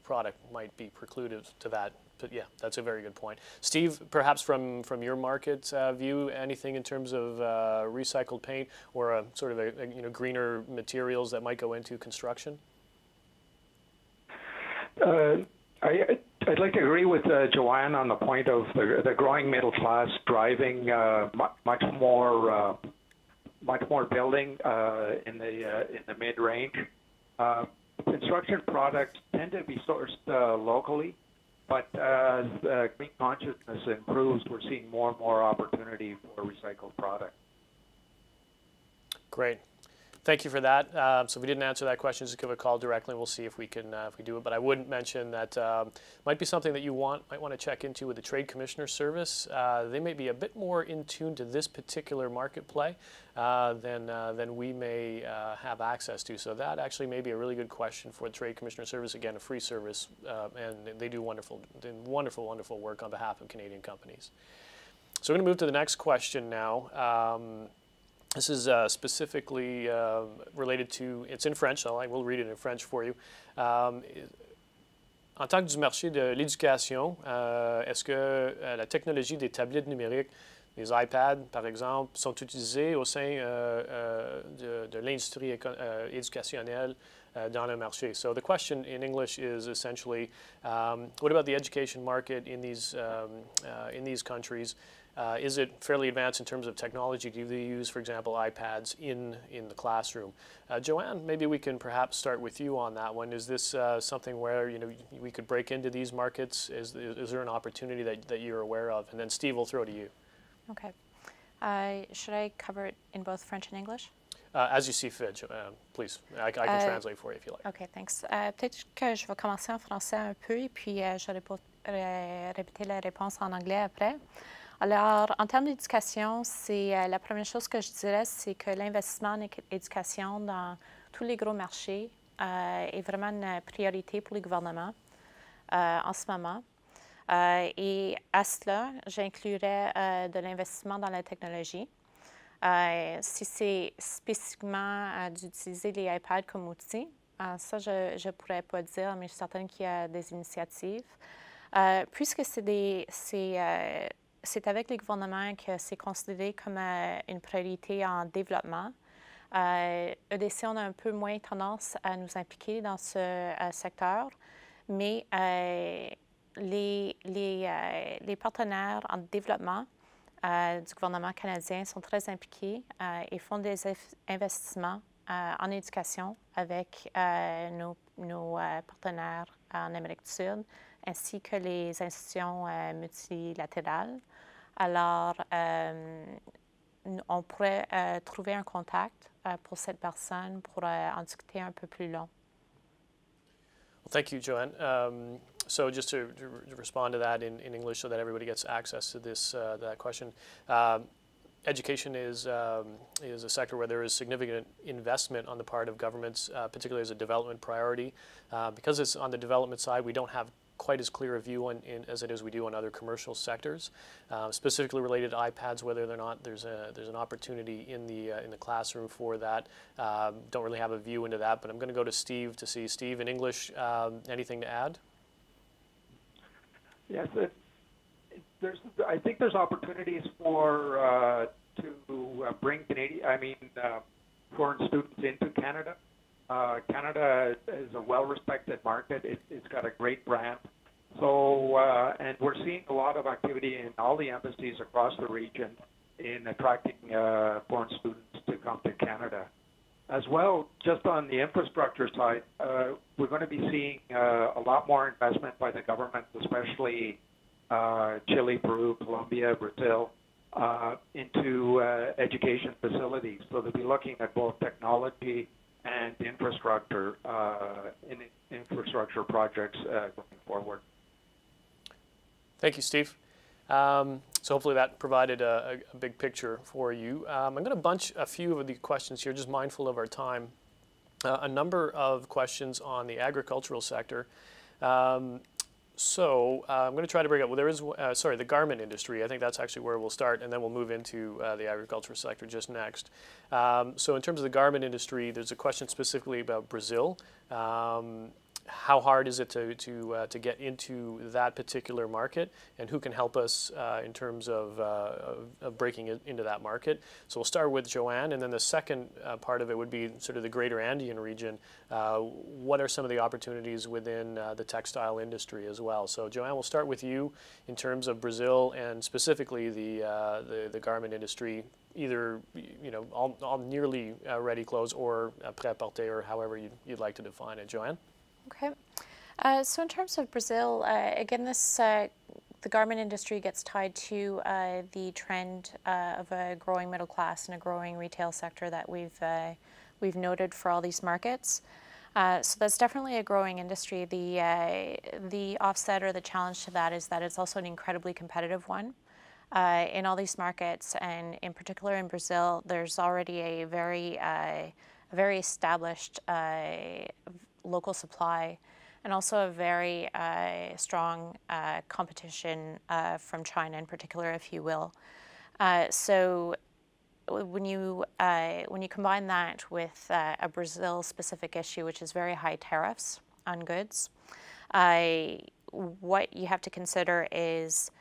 product might be precluded to that. But yeah, that's a very good point. Steve, perhaps from your market view, anything in terms of recycled paint or a sort of a greener materials that might go into construction? I'd like to agree with Joanne on the point of the growing middle class driving much more building in the mid-range. Construction products tend to be sourced locally, but as green consciousness improves, we're seeing more and more opportunity for recycled product. Great. Thank you for that. So if we didn't answer that question, just give a call directly, and we'll see if we can if we do it. But I would mention that might be something that you might want to check into with the Trade Commissioner Service. They may be a bit more in tune to this particular market play than we may have access to. So that actually may be a really good question for the Trade Commissioner Service. Again, a free service, and they do wonderful work on behalf of Canadian companies. So we're going to move to the next question now. This is specifically related to, it's in French, so I will read it in French for you. En tant que du marché de l'éducation, est-ce que la technologie des tablettes numériques, les iPads par exemple, sont utilisées au sein de l'industrie éducationnelle dans le marché? So the question in English is essentially, what about the education market in these countries? Is it fairly advanced in terms of technology? Do they use, for example, iPads in the classroom? Joanne, maybe we can perhaps start with you on that one. Is this something where we could break into these markets? Is there an opportunity that you're aware of? And then Steve, we'll throw to you. Okay. Should I cover it in both French and English? As you see fit, please. I can translate for you if you like. Okay, thanks. Peut-être que je vais commencer en français un peu, et puis je vais répéter la réponse en anglais après. Alors, en termes d'éducation, c'est la première chose que je dirais, c'est que l'investissement en éducation dans tous les gros marchés est vraiment une priorité pour les gouvernements en ce moment. Et à cela, j'inclurais de l'investissement dans la technologie. Si c'est spécifiquement d'utiliser les iPads comme outil, ça, je ne pourrais pas dire, mais je suis certaine qu'il y a des initiatives. Puisque c'est avec les gouvernements que c'est considéré comme une priorité en développement, EDC, on a un peu moins tendance à nous impliquer dans ce secteur, mais les partenaires en développement du gouvernement canadien sont très impliqués et font des investissements en éducation avec nos partenaires en Amérique du Sud, ainsi que les institutions multilatérales. Alors, on pourrait trouver un contact pour cette personne pour en discuter un peu plus long. Well, thank you, Joanne. So just to respond to that in English so that everybody gets access to this that question, education is a sector where there is significant investment on the part of governments, particularly as a development priority. Because it's on the development side, we don't have quite as clear a view as it is we do on other commercial sectors, specifically related to iPads, whether or not there's an opportunity in the classroom for that. Don't really have a view into that, but I'm going to go to Steve to see. Steve, in English, anything to add? Yes, I think there's opportunities for to bring foreign students into Canada. Canada is a well-respected market. It's got a great brand. So, and we're seeing a lot of activity in all the embassies across the region in attracting foreign students to come to Canada. As well, just on the infrastructure side, we're going to be seeing a lot more investment by the government, especially Chile, Peru, Colombia, Brazil, into education facilities. So they'll be looking at both technology and infrastructure projects going forward. Thank you, Steve. So hopefully that provided a big picture for you. I'm going to bunch a few of the questions here, just mindful of our time. A number of questions on the agricultural sector. So I'm going to try to break up. Well, there is, the garment industry. I think that's actually where we'll start, and then we'll move into the agricultural sector just next. So in terms of the garment industry, there's a question specifically about Brazil. How hard is it to get into that particular market, and who can help us in terms of breaking into that market? So we'll start with Joanne, and then the second part of it would be sort of the greater Andean region. What are some of the opportunities within the textile industry as well? So Joanne, we'll start with you in terms of Brazil and specifically the garment industry, either all nearly ready clothes or prêt-à-porter, or however you'd like to define it. Joanne? Okay. So in terms of Brazil, again, the garment industry gets tied to the trend of a growing middle class and a growing retail sector that we've noted for all these markets. So that's definitely a growing industry. The offset or the challenge to that is that it's also an incredibly competitive one. In all these markets, and in particular in Brazil, there's already a very established local supply, and also a very strong competition from China in particular, if you will. So when you combine that with a Brazil-specific issue, which is very high tariffs on goods, what you have to consider is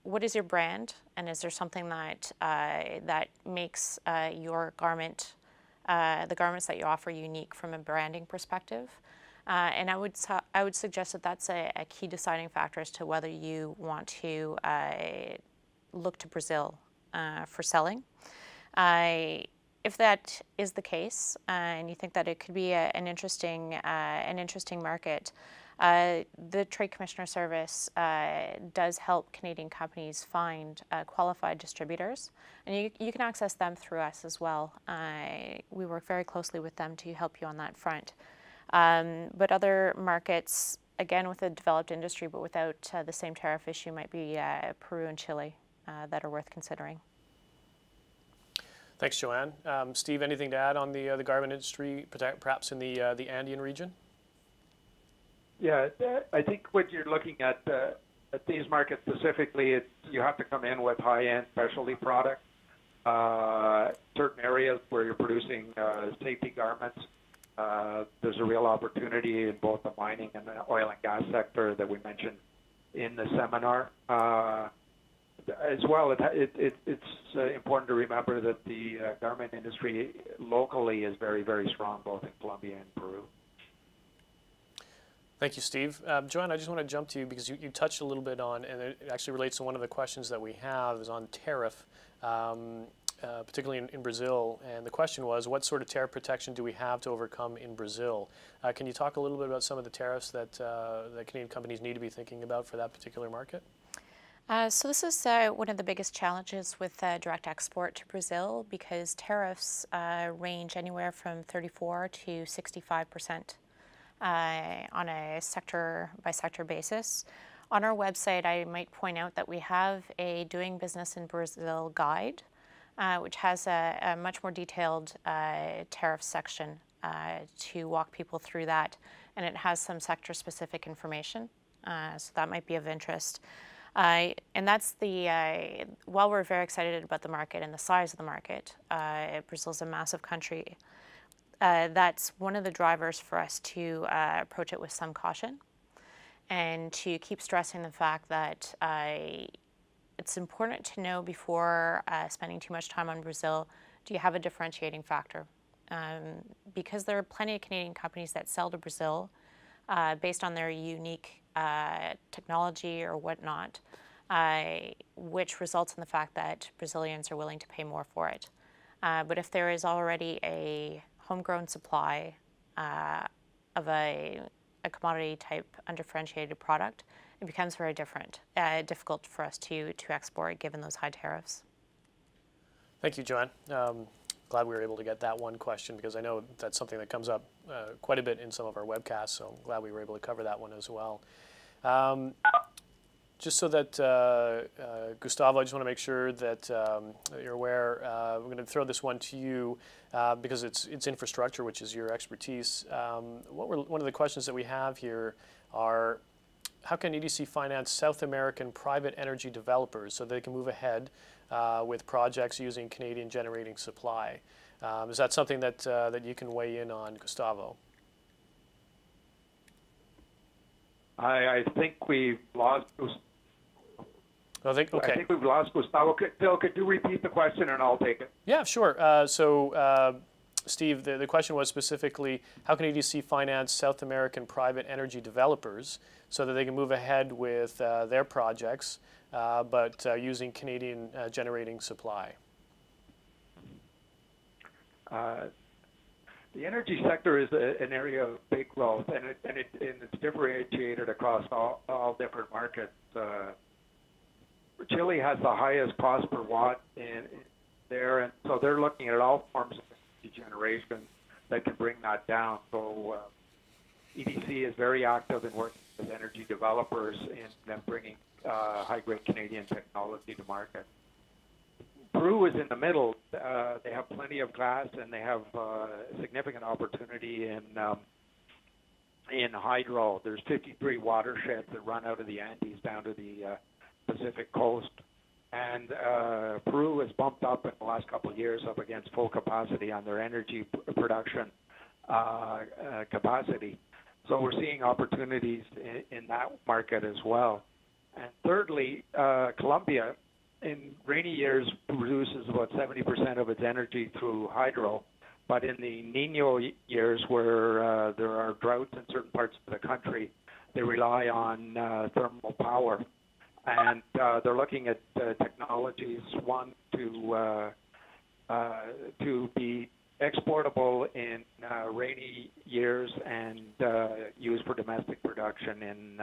what is your brand, and is there something that that makes your garment, the garments that you offer, unique from a branding perspective? And I would suggest that that's a key deciding factor as to whether you want to look to Brazil for selling. If that is the case, and you think that it could be an interesting market, the Trade Commissioner Service does help Canadian companies find qualified distributors, and you can access them through us as well. We work very closely with them to help you on that front. But other markets, again, with a developed industry, but without the same tariff issue, might be Peru and Chile that are worth considering. Thanks, Joanne. Steve, anything to add on the garment industry, perhaps in the Andean region? Yeah, I think what you're looking at these markets specifically, you have to come in with high-end specialty products. Certain areas where you're producing safety garments, there's a real opportunity in both the mining and the oil and gas sector that we mentioned in the seminar. As well, it's important to remember that the garment industry locally is very, very strong, both in Colombia and Peru. Thank you, Steve. Joanne, I just want to jump to you because you touched a little bit on, and it actually relates to one of the questions that we have is on tariff, particularly in Brazil. And the question was, what sort of tariff protection do we have to overcome in Brazil? Can you talk a little bit about some of the tariffs that Canadian companies need to be thinking about for that particular market? So this is one of the biggest challenges with direct export to Brazil, because tariffs range anywhere from 34 to 65% on a sector-by-sector basis. On our website, I might point out that we have a Doing Business in Brazil guide, which has a much more detailed tariff section to walk people through that, and it has some sector-specific information, so that might be of interest. And that's while we're very excited about the market and the size of the market, Brazil's a massive country. That's one of the drivers for us to approach it with some caution and to keep stressing the fact that it's important to know before spending too much time on Brazil, do you have a differentiating factor? Because there are plenty of Canadian companies that sell to Brazil based on their unique technology or whatnot, which results in the fact that Brazilians are willing to pay more for it. But if there is already a homegrown supply of a commodity type undifferentiated product, it becomes very difficult for us to export given those high tariffs. Thank you, Joanne. Glad we were able to get that one question because I know that's something that comes up quite a bit in some of our webcasts, so I'm glad we were able to cover that one as well. Just so that, Gustavo, I just want to make sure that you're aware, we're going to throw this one to you because it's infrastructure, which is your expertise. One of the questions that we have here are, how can EDC finance South American private energy developers so they can move ahead with projects using Canadian generating supply? Is that something that you can weigh in on, Gustavo? I think we've lost. Okay. I think we've lost Gustavo. Phil, could you repeat the question and I'll take it? Yeah, sure. Steve, the question was specifically, how can EDC finance South American private energy developers so that they can move ahead with their projects, but using Canadian generating supply? The energy sector is an area of big growth, and it's differentiated across all different markets. Chile has the highest cost per watt in there, and so they're looking at all forms of energy generation that can bring that down. So EDC is very active in working with energy developers in them bringing high-grade Canadian technology to market. Peru is in the middle. They have plenty of gas, and they have significant opportunity in hydro. There's 53 watersheds that run out of the Andes down to the Pacific coast, and Peru has bumped up in the last couple of years up against full capacity on their energy production capacity. So we're seeing opportunities in that market as well. And thirdly, Colombia, in rainy years, produces about 70% of its energy through hydro, but in the Niño years, where there are droughts in certain parts of the country, they rely on thermal power. And they're looking at technologies, one, to be exportable in rainy years and used for domestic production in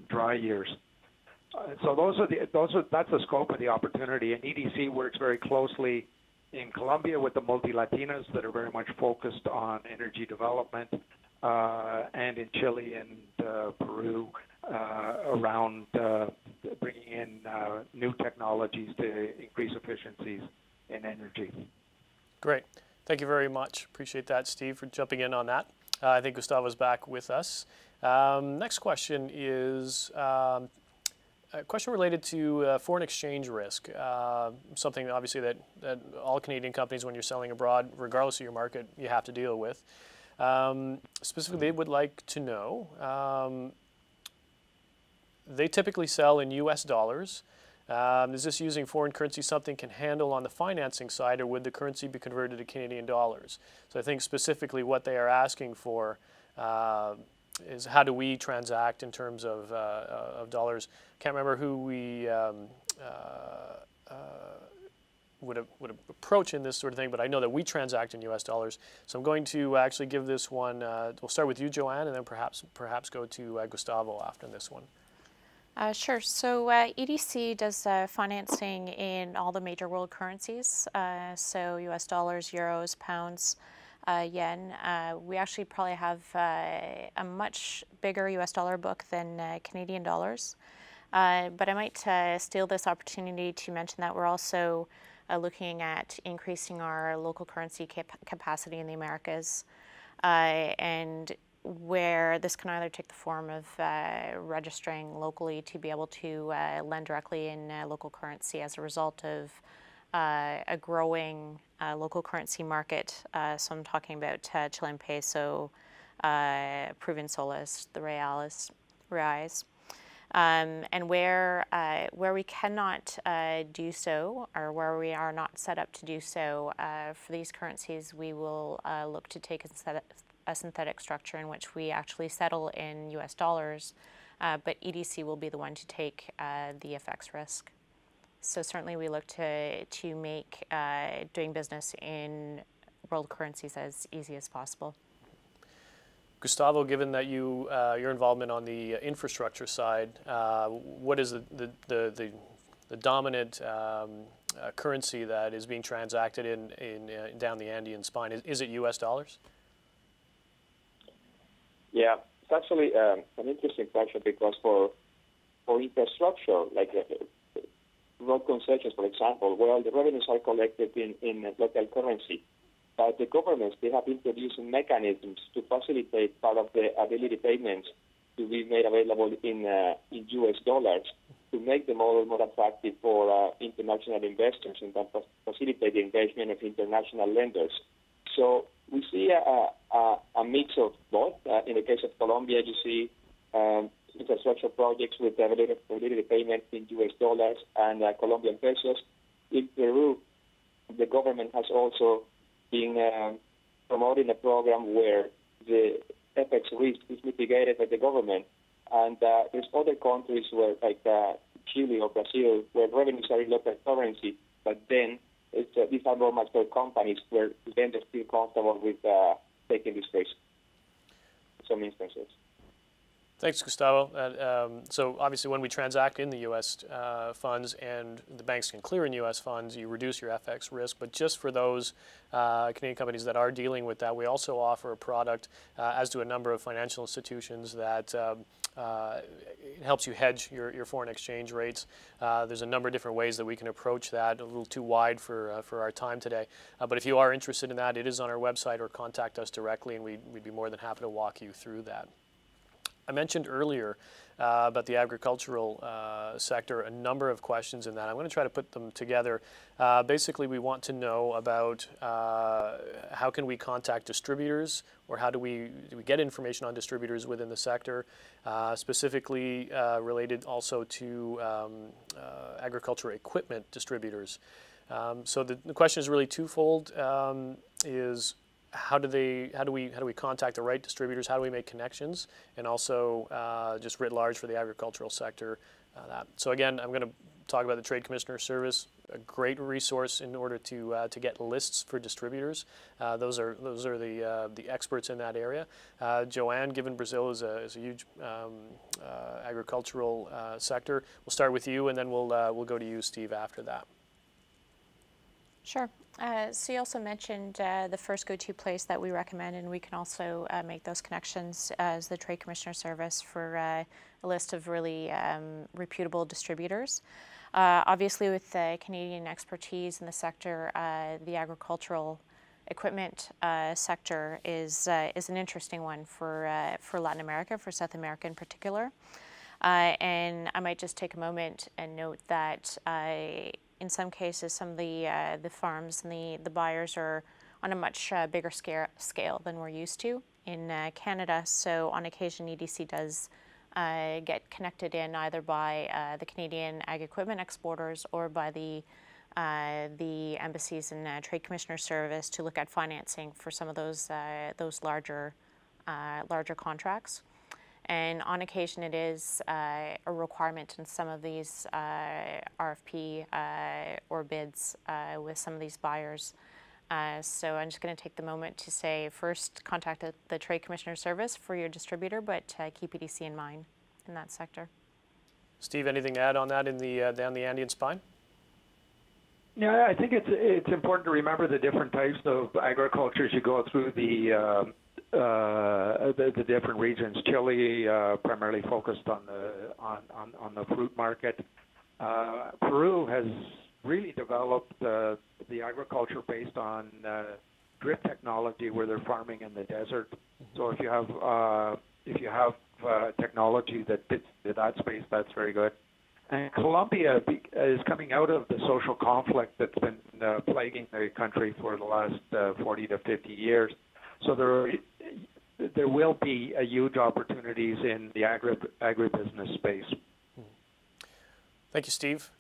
dry years. So that's the scope of the opportunity. And EDC works very closely in Colombia with the multi-Latinas that are very much focused on energy development, and in Chile and Peru around bringing in new technologies to increase efficiencies in energy. Great. Thank you very much. Appreciate that, Steve, for jumping in on that. I think Gustavo's back with us. Next question is a question related to foreign exchange risk, something obviously that all Canadian companies, when you're selling abroad, regardless of your market, you have to deal with. Specifically, they would like to know, they typically sell in US dollars. Is this using foreign currency something can handle on the financing side, or would the currency be converted to Canadian dollars? So I think specifically what they are asking for is how do we transact in terms of dollars. Can't remember who we would approach in this sort of thing, but I know that we transact in US dollars. So I'm going to actually give this one, we'll start with you, Joanne, and then perhaps go to Gustavo after this one. Sure. So EDC does financing in all the major world currencies, so US dollars, euros, pounds, yen. We actually probably have a much bigger US dollar book than Canadian dollars. But I might steal this opportunity to mention that we're also looking at increasing our local currency capacity in the Americas, and where this can either take the form of registering locally to be able to lend directly in local currency as a result of a growing local currency market. So I'm talking about Chilean peso, Peruvian soles, the reais. And where we cannot do so, or where we are not set up to do so, for these currencies, we will look to take a synthetic structure in which we actually settle in US dollars, but EDC will be the one to take the FX risk. So certainly we look to make doing business in world currencies as easy as possible. Gustavo, given that your involvement on the infrastructure side, what is the dominant currency that is being transacted in down the Andean spine? Is it US dollars? Yeah, it's actually an interesting question, because for infrastructure, like road concessions, for example, well, the revenues are collected in local currency. But the governments, they have introduced mechanisms to facilitate part of the ability payments to be made available in US dollars, to make the model more attractive for international investors and then facilitate the engagement of international lenders. So we see a mix of both. In the case of Colombia, you see infrastructure projects with ability payments in US dollars and Colombian pesos. In Peru, the government has also been promoting a program where the FX risk is mitigated by the government. And there's other countries where, like Chile or Brazil, where revenues are in local currency, but then these are more mature companies where lenders feel comfortable with taking this risk in some instances. Thanks, Gustavo. So obviously when we transact in the U.S. Funds and the banks can clear in U.S. funds, you reduce your FX risk. But just for those Canadian companies that are dealing with that, we also offer a product, as do a number of financial institutions, that it helps you hedge your foreign exchange rates. There's a number of different ways that we can approach that, a little too wide for our time today. But if you are interested in that, it is on our website, or contact us directly, and we'd be more than happy to walk you through that. I mentioned earlier about the agricultural sector, a number of questions in that. I'm going to try to put them together. Basically, we want to know about how can we contact distributors, or how do we get information on distributors within the sector, specifically related also to agricultural equipment distributors. So the question is really twofold. Is how do we contact the right distributors? How do we make connections? And also just writ large for the agricultural sector. So again, I'm going to talk about the Trade Commissioner Service, a great resource in order to get lists for distributors. Those are the experts in that area. Joanne, given Brazil is a huge agricultural sector, we'll start with you, and then we'll go to you, Steve, after that. Sure. So you also mentioned the first go-to place that we recommend, and we can also make those connections as the Trade Commissioner Service for a list of really reputable distributors. Obviously, with Canadian expertise in the sector, the agricultural equipment sector is an interesting one for Latin America, for South America in particular. And I might just take a moment and note that in some cases, some of the farms and the buyers are on a much bigger scale than we're used to in Canada. So on occasion, EDC does get connected in either by the Canadian ag equipment exporters or by the embassies and Trade Commissioner Service to look at financing for some of those larger contracts. And on occasion, it is a requirement in some of these RFP or bids with some of these buyers. So I'm just going to take the moment to say, first, contact the Trade Commissioner Service for your distributor, but keep EDC in mind in that sector. Steve, anything to add on that in the down the Andean spine? Yeah, I think it's important to remember the different types of agriculture as you go through the different regions. Chile primarily focused on the fruit market. Peru has really developed the agriculture based on drip technology, where they're farming in the desert. So if you have technology that fits that space, that's very good. And Colombia is coming out of the social conflict that's been plaguing the country for the last 40 to 50 years. So there will be huge opportunities in the agribusiness space. Thank you, Steve.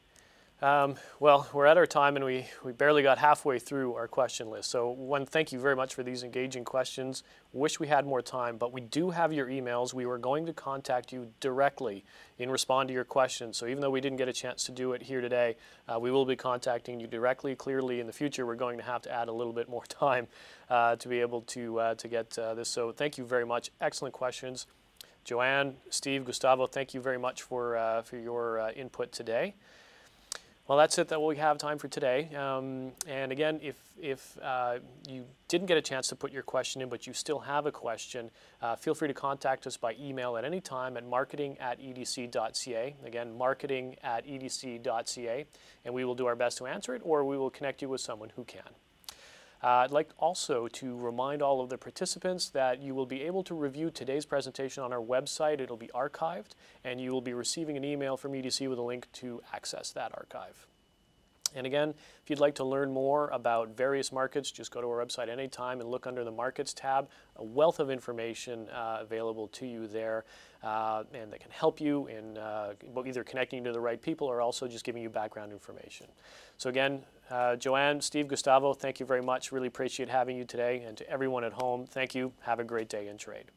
Well, we're at our time, and we barely got halfway through our question list. So one, thank you very much for these engaging questions. Wish we had more time, but we do have your emails. We were going to contact you directly in response to your questions. So even though we didn't get a chance to do it here today, we will be contacting you directly. Clearly, in the future, we're going to have to add a little bit more time to be able to get this. So thank you very much. Excellent questions. Joanne, Steve, Gustavo, thank you very much for your input today. Well, that's it that we have time for today. And again, if you didn't get a chance to put your question in, but you still have a question, feel free to contact us by email at any time at marketing@edc.ca. Again, marketing@edc.ca, and we will do our best to answer it, or we will connect you with someone who can. I'd like also to remind all of the participants that you will be able to review today's presentation on our website. It'll be archived, and you will be receiving an email from EDC with a link to access that archive. And again, if you'd like to learn more about various markets, just go to our website anytime and look under the Markets tab. A wealth of information available to you there, and that can help you in either connecting you to the right people or also just giving you background information. So again, Joanne, Steve, Gustavo, thank you very much. Really appreciate having you today. And to everyone at home, thank you. Have a great day in trade.